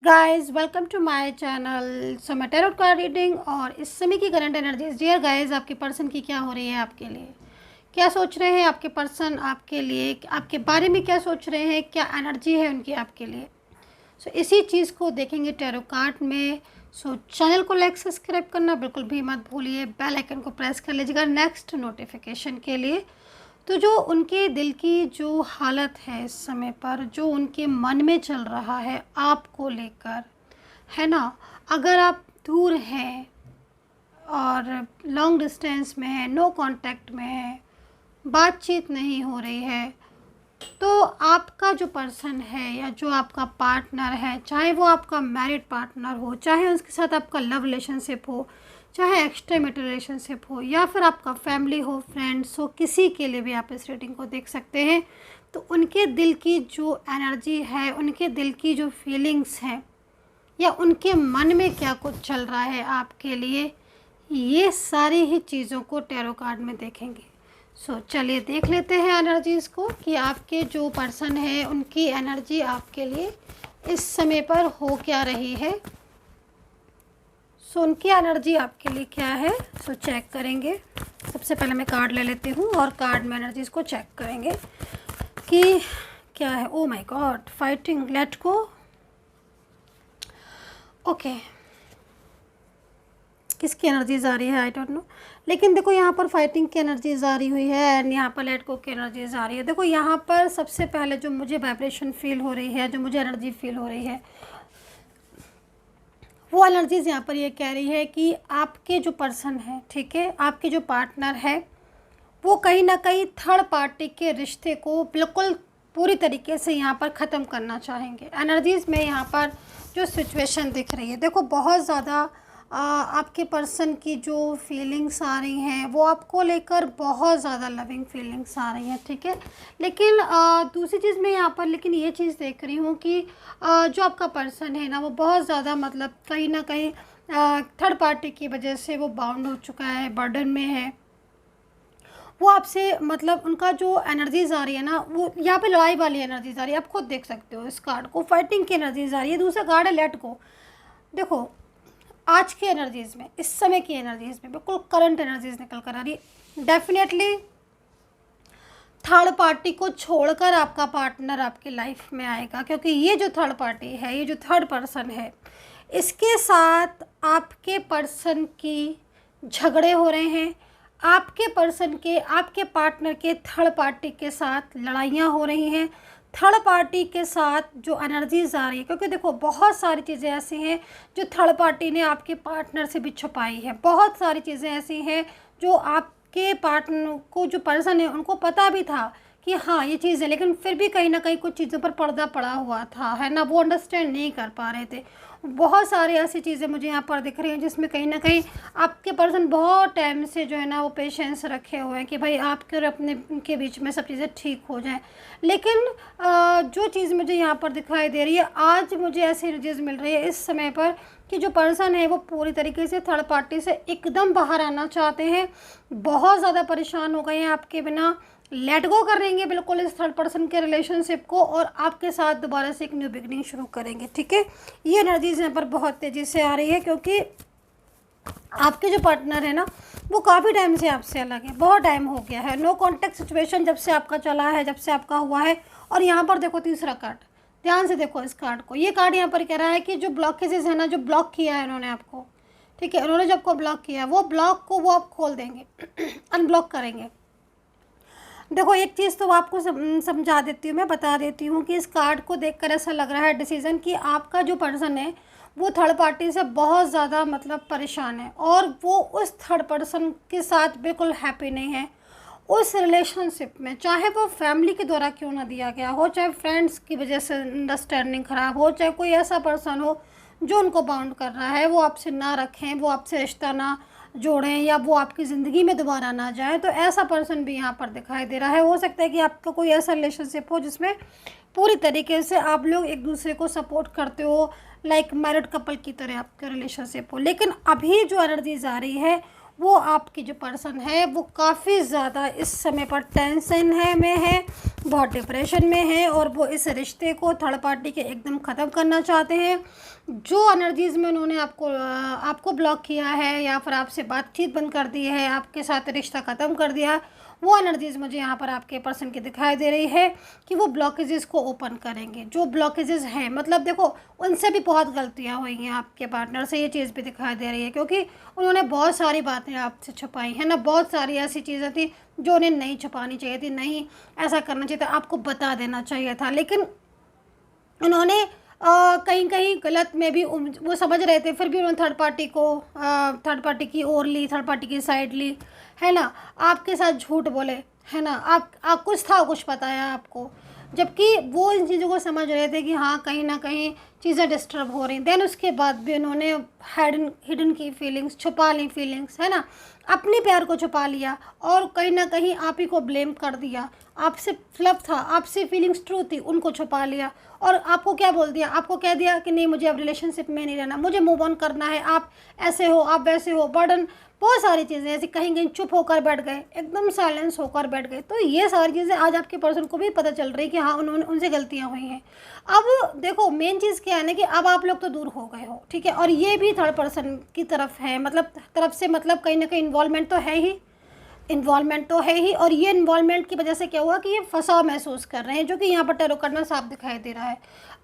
Guys welcome to my channel. So मैं tarot card reading और इस समय की करंट एनर्जीज। डियर गाइस, आपके पर्सन की क्या हो रही है, आपके लिए क्या सोच रहे हैं आपके पर्सन, आपके लिए आपके बारे में क्या सोच रहे हैं, क्या एनर्जी है उनकी आपके लिए। सो इसी चीज़ को देखेंगे टैरो कार्ड में। सो चैनल को लाइक सब्सक्राइब करना बिल्कुल भी मत भूलिए, बेल आइकन को प्रेस कर लीजिएगा नेक्स्ट नोटिफिकेशन के लिए। तो जो उनके दिल की जो हालत है इस समय पर, जो उनके मन में चल रहा है आपको लेकर, है ना। अगर आप दूर हैं और लॉन्ग डिस्टेंस में है, नो कांटेक्ट में है, बातचीत नहीं हो रही है, तो आपका जो पर्सन है या जो आपका पार्टनर है, चाहे वो आपका मैरिड पार्टनर हो, चाहे उसके साथ आपका लव रिलेशनशिप हो, चाहे एक्स्ट्रा मैरिटल रिलेशनशिप हो, या फिर आपका फैमिली हो, फ्रेंड्स हो, किसी के लिए भी आप इस रीडिंग को देख सकते हैं। तो उनके दिल की जो एनर्जी है, उनके दिल की जो फीलिंग्स हैं, या उनके मन में क्या कुछ चल रहा है आपके लिए, ये सारी ही चीज़ों को टैरो कार्ड में देखेंगे। सो चलिए देख लेते हैं एनर्जीज़ को कि आपके जो पर्सन है उनकी एनर्जी आपके लिए इस समय पर हो क्या रही है। सो उनकी एनर्जी आपके लिए क्या है, सो चेक करेंगे। सबसे पहले मैं कार्ड ले लेती हूँ और कार्ड में एनर्जीज़ को चेक करेंगे कि क्या है। Oh my God, fighting, let go. Okay, किसकी एनर्जीज आ रही है आई डोंट नो, लेकिन देखो यहाँ पर फाइटिंग की एनर्जीज आ रही हुई है एंड यहाँ पर लेट गो की एनर्जीज आ रही है। देखो यहाँ पर सबसे पहले जो मुझे वाइब्रेशन फील हो रही है, जो मुझे एनर्जी फील हो रही है, वो एनर्जीज यहाँ पर ये कह रही है कि आपके जो पर्सन है, ठीक है, आपके जो पार्टनर है, वो कहीं ना कहीं थर्ड पार्टी के रिश्ते को बिल्कुल पूरी तरीके से यहाँ पर ख़त्म करना चाहेंगे। एनर्जीज़ में यहाँ पर जो सिचुएशन दिख रही है, देखो बहुत ज़्यादा आपके पर्सन की जो फीलिंग्स आ रही हैं वो आपको लेकर बहुत ज़्यादा लविंग फीलिंग्स आ रही हैं, ठीक है। लेकिन दूसरी चीज़ मैं यहाँ पर लेकिन ये चीज़ देख रही हूँ कि जो आपका पर्सन है ना, वो बहुत ज़्यादा मतलब कहीं ना कहीं थर्ड पार्टी की वजह से वो बाउंड हो चुका है, बर्डन में है। वो आपसे मतलब उनका जो एनर्जीज आ रही है ना, वो यहाँ पे लड़ाई वाली एनर्जीज आ रही है। आप खुद देख सकते हो इस कार्ड को, फाइटिंग की एनर्जीज आ रही है। दूसरा कार्ड है लेट गो। देखो आज की एनर्जीज में, इस समय की एनर्जीज में बिल्कुल करंट एनर्जीज निकल कर आ रही है। डेफिनेटली थर्ड पार्टी को छोड़कर आपका पार्टनर आपकी लाइफ में आएगा, क्योंकि ये जो थर्ड पार्टी है, ये जो थर्ड पर्सन है, इसके साथ आपके पर्सन की झगड़े हो रहे हैं। आपके पर्सन के, आपके पार्टनर के थर्ड पार्टी के साथ लड़ाइयाँ हो रही हैं। थर्ड पार्टी के साथ जो एनर्जीज आ रही है, क्योंकि देखो बहुत सारी चीज़ें ऐसी हैं जो थर्ड पार्टी ने आपके पार्टनर से भी छुपाई है। बहुत सारी चीज़ें ऐसी हैं जो आपके पार्टनर को, जो पर्सन है, उनको पता भी था कि हाँ ये चीज़ है, लेकिन फिर भी कहीं ना कहीं कुछ चीज़ों पर पर्दा पड़ा हुआ था, है ना, वो अंडरस्टैंड नहीं कर पा रहे थे। बहुत सारी ऐसी चीज़ें मुझे यहाँ पर दिख रही हैं जिसमें कहीं ना कहीं आपके पर्सन बहुत टाइम से जो है ना वो पेशेंस रखे हुए हैं कि भाई आपके और अपने के बीच में सब चीज़ें ठीक हो जाएं। लेकिन जो चीज़ मुझे यहाँ पर दिखाई दे रही है, आज मुझे ऐसी एनर्जीज मिल रही है इस समय पर कि जो पर्सन है वो पूरी तरीके से थर्ड पार्टी से एकदम बाहर आना चाहते हैं। बहुत ज़्यादा परेशान हो गए हैं आपके बिना, लेट गो करेंगे बिल्कुल इस थर्ड पर्सन के रिलेशनशिप को और आपके साथ दोबारा से एक न्यू बिगनिंग शुरू करेंगे, ठीक है। ये एनर्जीज यहाँ पर बहुत तेज़ी से आ रही है, क्योंकि आपके जो पार्टनर है ना, वो काफ़ी टाइम से आपसे अलग है, बहुत टाइम हो गया है। नो कॉन्टेक्ट सिचुएशन जब से आपका चला है, जब से आपका हुआ है। और यहाँ पर देखो तीसरा कार्ड, ध्यान से देखो इस कार्ड को। ये कार्ड यहाँ पर कह रहा है कि जो ब्लॉकेजेस है ना, जो ब्लॉक किया है उन्होंने आपको, ठीक है, उन्होंने जो आपको ब्लॉक किया है, वो ब्लॉक को वो आप खोल देंगे अनब्लॉक करेंगे। देखो एक चीज़ तो आपको समझा देती हूँ, मैं बता देती हूँ कि इस कार्ड को देखकर ऐसा लग रहा है डिसीज़न कि आपका जो पर्सन है वो थर्ड पार्टी से बहुत ज़्यादा मतलब परेशान है और वो उस थर्ड पर्सन के साथ बिल्कुल हैप्पी नहीं है। उस रिलेशनशिप में, चाहे वो फैमिली के द्वारा क्यों ना दिया गया हो, चाहे फ्रेंड्स की वजह से अंडरस्टैंडिंग ख़राब हो, चाहे कोई ऐसा पर्सन हो जो उनको बाउंड कर रहा है, वो आपसे ना रखें, वो आपसे रिश्ता ना जोड़ें, या वो आपकी ज़िंदगी में दोबारा ना जाए, तो ऐसा पर्सन भी यहाँ पर दिखाई दे रहा है। हो सकता है कि आपका कोई ऐसा रिलेशनशिप हो जिसमें पूरी तरीके से आप लोग एक दूसरे को सपोर्ट करते हो, लाइक मैरिड कपल की तरह आपका रिलेशनशिप हो। लेकिन अभी जो एनर्जीज आ रही है वो आपकी जो पर्सन है वो काफ़ी ज़्यादा इस समय पर टेंशन में है, बहुत डिप्रेशन में है, और वो इस रिश्ते को थर्ड पार्टी के एकदम ख़त्म करना चाहते हैं। जो एनर्जीज़ में उन्होंने आपको ब्लॉक किया है या फिर आपसे बातचीत बंद कर दी है, आपके साथ रिश्ता ख़त्म कर दिया, वो एनर्जीज़ मुझे यहाँ पर आपके पर्सन की दिखाई दे रही है कि वो ब्लॉकेजेस को ओपन करेंगे। जो ब्लॉकेजेस हैं, मतलब देखो उनसे भी बहुत गलतियाँ हुई हैं, आपके पार्टनर से ये चीज़ भी दिखाई दे रही है, क्योंकि उन्होंने बहुत सारी बातें आपसे छुपाई है ना, बहुत सारी ऐसी चीज़ें थी जो उन्हें नहीं छुपानी चाहिए थी, नहीं ऐसा करना चाहिए था, आपको बता देना चाहिए था, लेकिन उन्होंने कहीं कहीं गलत में भी वो समझ रहे थे, फिर भी उन्होंने थर्ड पार्टी की ओर ली, थर्ड पार्टी की साइड ली, है ना, आपके साथ झूठ बोले, है ना, आप कुछ था, कुछ बताया आपको, जबकि वो इन चीज़ों को समझ रहे थे कि हाँ कहीं ना कहीं चीज़ें डिस्टर्ब हो रही। देन उसके बाद भी उन्होंने हिडन की फीलिंग्स, छुपा ली फीलिंग्स, है ना, अपने प्यार को छुपा लिया और कहीं ना कहीं आप ही को ब्लेम कर दिया। आपसे फ्लर्ट था, आपसे फीलिंग्स ट्रू थी, उनको छुपा लिया और आपको क्या बोल दिया, आपको कह दिया कि नहीं मुझे अब रिलेशनशिप में नहीं रहना, मुझे मूव ऑन करना है, आप ऐसे हो, आप वैसे हो, बर्डन, बहुत सारी चीज़ें ऐसी, कहीं कहीं चुप होकर बैठ गए, एकदम साइलेंस होकर बैठ गए। तो ये सारी चीज़ें आज आपके पर्सन को भी पता चल रही कि हाँ उन्होंने उनसे गलतियाँ हुई हैं। अब देखो मेन चीज़ क्या है ना कि अब आप लोग तो दूर हो गए हो, ठीक है, और ये भी थर्ड पर्सन की तरफ है, मतलब तरफ से, मतलब कहीं ना कहीं इन्वॉल्वमेंट तो है ही, और ये इन्वॉल्वमेंट की वजह से क्या हुआ कि ये फंसाव महसूस कर रहे हैं, जो कि यहाँ पर टैरो करना साफ दिखाई दे रहा है।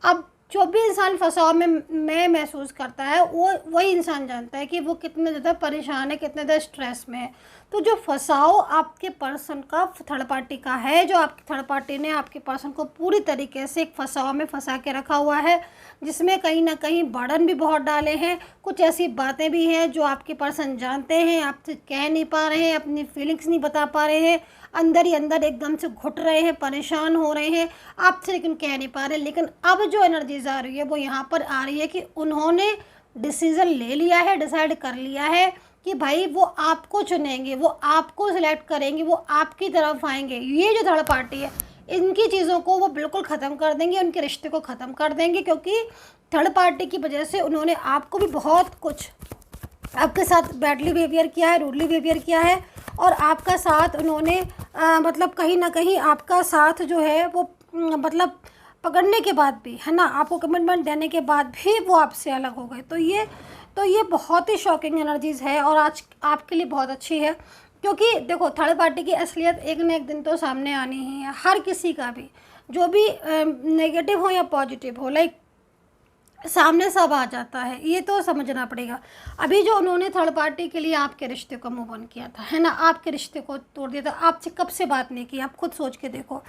अब जो भी इंसान फंसाव में महसूस करता है, वो वही इंसान जानता है कि वो कितने ज़्यादा परेशान है, कितने ज़्यादा स्ट्रेस में है। तो जो फंसाव आपके पर्सन का थर्ड पार्टी का है, जो आपकी थर्ड पार्टी ने आपके पर्सन को पूरी तरीके से एक फंसाव में फंसा के रखा हुआ है, जिसमें कहीं ना कहीं बर्डन भी बहुत डाले हैं, कुछ ऐसी बातें भी हैं जो आपके पर्सन जानते हैं, आपसे कह नहीं पा रहे हैं, अपनी फीलिंग्स नहीं बता पा रहे हैं, अंदर ही अंदर एकदम से घुट रहे हैं, परेशान हो रहे हैं आपसे, लेकिन कह नहीं पा रहे। लेकिन अब जो एनर्जीज आ रही है वो यहाँ पर आ रही है कि उन्होंने डिसीज़न ले लिया है, डिसाइड कर लिया है कि भाई वो आपको चुनेंगे, वो आपको सिलेक्ट करेंगे, वो आपकी तरफ आएंगे। ये जो थर्ड पार्टी है, इनकी चीज़ों को वो बिल्कुल ख़त्म कर देंगे, उनके रिश्ते को ख़त्म कर देंगे, क्योंकि थर्ड पार्टी की वजह से उन्होंने आपको भी बहुत कुछ, आपके साथ बैडली बिहेवियर किया है, रूडली बिहेवियर किया है, और आपका साथ उन्होंने मतलब कहीं ना कहीं आपका साथ जो है वो मतलब पकड़ने के बाद भी, है ना, आपको कमिटमेंट देने के बाद भी वो आपसे अलग हो गए। तो ये बहुत ही शॉकिंग एनर्जीज़ है और आज आपके लिए बहुत अच्छी है, क्योंकि देखो थर्ड पार्टी की असलियत एक न एक दिन तो सामने आनी ही है, हर किसी का भी, जो भी नेगेटिव हो या पॉजिटिव हो, लाइक सामने सब आ जाता है, ये तो समझना पड़ेगा। अभी जो उन्होंने थर्ड पार्टी के लिए आपके रिश्ते को मूव ऑन किया था, है ना, आपके रिश्ते को तोड़ दिया था, आपसे कब से बात नहीं की, आप खुद सोच के देखो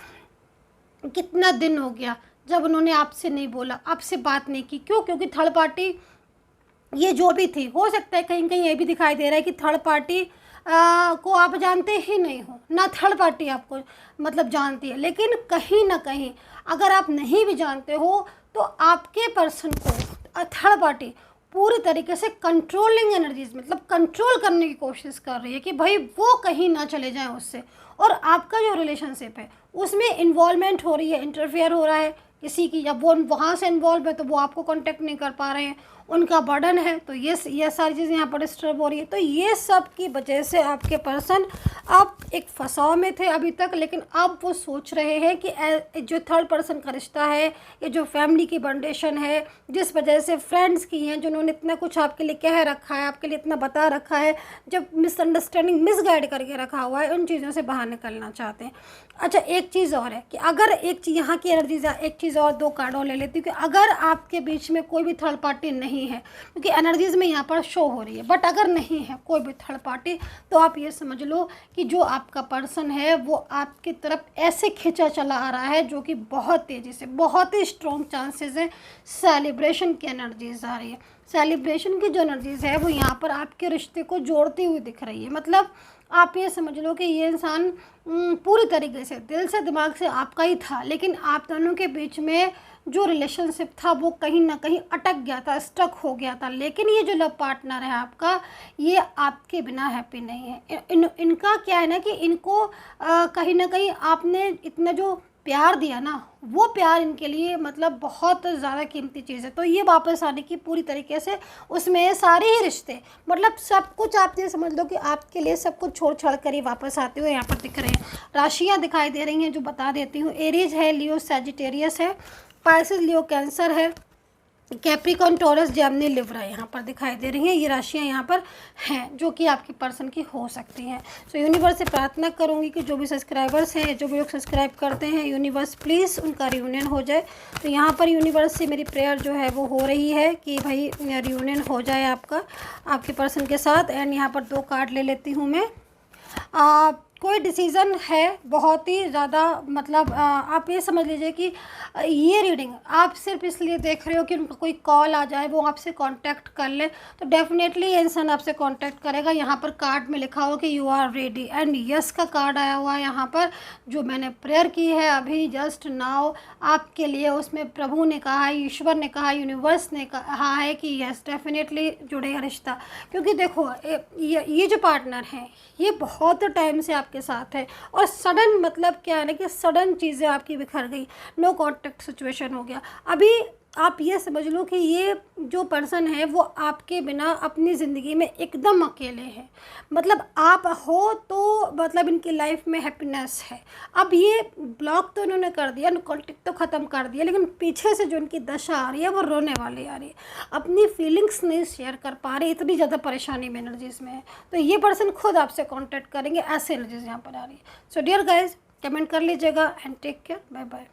कितना दिन हो गया जब उन्होंने आपसे नहीं बोला, आपसे बात नहीं की। क्यों? क्योंकि थर्ड पार्टी ये जो भी थी, हो सकता है कहीं कहीं ये भी दिखाई दे रहा है कि थर्ड पार्टी को आप जानते ही नहीं हो, ना थर्ड पार्टी आपको मतलब जानती है, लेकिन कहीं ना कहीं अगर आप नहीं भी जानते हो तो आपके पर्सन को थर्ड पार्टी पूरी तरीके से कंट्रोलिंग एनर्जीज, मतलब कंट्रोल करने की कोशिश कर रही है कि भाई वो कहीं ना चले जाएं उससे, और आपका जो रिलेशनशिप है उसमें इन्वॉल्वमेंट हो रही है, इंटरफेयर हो रहा है किसी की, जब वो वहाँ से इन्वॉल्व है तो वो आपको कांटेक्ट नहीं कर पा रहे हैं, उनका बर्डन है, तो ये सारी चीज़ें यहाँ पर डिस्टर्ब हो रही है। तो ये सब की वजह से आपके पर्सन अब एक फंसाव में थे अभी तक, लेकिन अब वो सोच रहे हैं कि जो थर्ड पर्सन का रिश्ता है, ये जो फैमिली की फाउंडेशन है, जिस वजह से फ्रेंड्स की हैं, जिन्होंने इतना कुछ आपके लिए कह रखा है, आपके लिए इतना बता रखा है, जब मिसअंडरस्टैंडिंग मिसगाइड करके रखा हुआ है, उन चीज़ों से बाहर निकलना चाहते हैं। अच्छा एक चीज़ और है कि अगर एक चीज़ यहाँ की एनर्जीज, एक चीज़ और, दो कार्डों ले लेती हूँ कि अगर आपके बीच में कोई भी थर्ड पार्टी नहीं है, क्योंकि एनर्जीज में यहाँ पर शो हो रही है, बट अगर नहीं है कोई भी थर्ड पार्टी, तो आप ये समझ लो कि जो आपका पर्सन है वो आपकी तरफ ऐसे खिंचा चला आ रहा है, जो कि बहुत तेज़ी से, बहुत ही स्ट्रॉन्ग चांसेस है सेलिब्रेशन की एनर्जीज आ रही है। सेलिब्रेशन की जो एनर्जीज है वो यहाँ पर आपके रिश्ते को जोड़ती हुई दिख रही है। मतलब आप ये समझ लो कि ये इंसान पूरी तरीके से दिल से दिमाग से आपका ही था, लेकिन आप दोनों के बीच में जो रिलेशनशिप था वो कहीं ना कहीं अटक गया था, स्टक हो गया था। लेकिन ये जो लव पार्टनर है आपका, ये आपके बिना हैप्पी नहीं है। इनका क्या है ना कि इनको कहीं ना कहीं आपने इतना जो प्यार दिया ना, वो प्यार इनके लिए मतलब बहुत ज़्यादा कीमती चीज़ है। तो ये वापस आने की पूरी तरीके से उसमें सारे ही रिश्ते, मतलब सब कुछ आप ये समझ लो कि आपके लिए सब कुछ छोड़ छाड़ कर ही वापस आते हुए यहाँ पर दिख रहे हैं। राशियाँ दिखाई दे रही हैं जो बता देती हूँ। एरीज है, लियो सैजिटेरियस है, पाइसेस लियो कैंसर है, कैप्रिकॉर्न टॉरस जेमिनी लिब्रा यहाँ पर दिखाई दे रही हैं। ये राशियाँ यहाँ पर हैं जो कि आपकी पर्सन की हो सकती हैं। सो यूनिवर्स से प्रार्थना करूँगी कि जो भी सब्सक्राइबर्स हैं, जो भी लोग सब्सक्राइब करते हैं, यूनिवर्स प्लीज़ उनका रियूनियन हो जाए। तो यहाँ पर यूनिवर्स से मेरी प्रेयर जो है वो हो रही है कि भाई रियूनियन हो जाए आपका, आपके पर्सन के साथ। एंड यहाँ पर 2 कार्ड ले लेती हूँ मैं। कोई डिसीज़न है बहुत ही ज़्यादा, मतलब आप ये समझ लीजिए कि ये रीडिंग आप सिर्फ इसलिए देख रहे हो कि उनका कोई कॉल आ जाए, वो आपसे कांटेक्ट कर ले, तो डेफिनेटली ये इंसान आपसे कांटेक्ट करेगा। यहाँ पर कार्ड में लिखा हो कि you are ready, and yes का कार्ड आया हुआ है यहाँ पर। जो मैंने प्रेयर की है अभी जस्ट नाउ आपके लिए, उसमें प्रभु ने कहा है, ईश्वर ने कहा, यूनिवर्स ने कहा है कि यस डेफिनेटली जुड़ेगा रिश्ता। क्योंकि देखो ये जो पार्टनर हैं ये बहुत टाइम से आपके साथ है, और सडन मतलब क्या है ना कि सडन चीज़ें आपकी बिखर गई, नो कांटेक्ट सिचुएशन हो गया। अभी आप ये समझ लो कि ये जो पर्सन है वो आपके बिना अपनी ज़िंदगी में एकदम अकेले हैं। मतलब आप हो तो मतलब इनकी लाइफ में हैप्पीनेस है। अब ये ब्लॉक तो इन्होंने कर दिया, कांटेक्ट तो ख़त्म कर दिया, लेकिन पीछे से जो इनकी दशा आ रही है वो रोने वाली आ रही है। अपनी फीलिंग्स नहीं शेयर कर पा रही, इतनी ज़्यादा परेशानी में एनर्जीज़ में है। तो ये पर्सन खुद आपसे कॉन्टैक्ट करेंगे, ऐसे एनर्जीज यहाँ पर आ रही है। सो डियर गाइज, कमेंट कर लीजिएगा and take care, bye bye.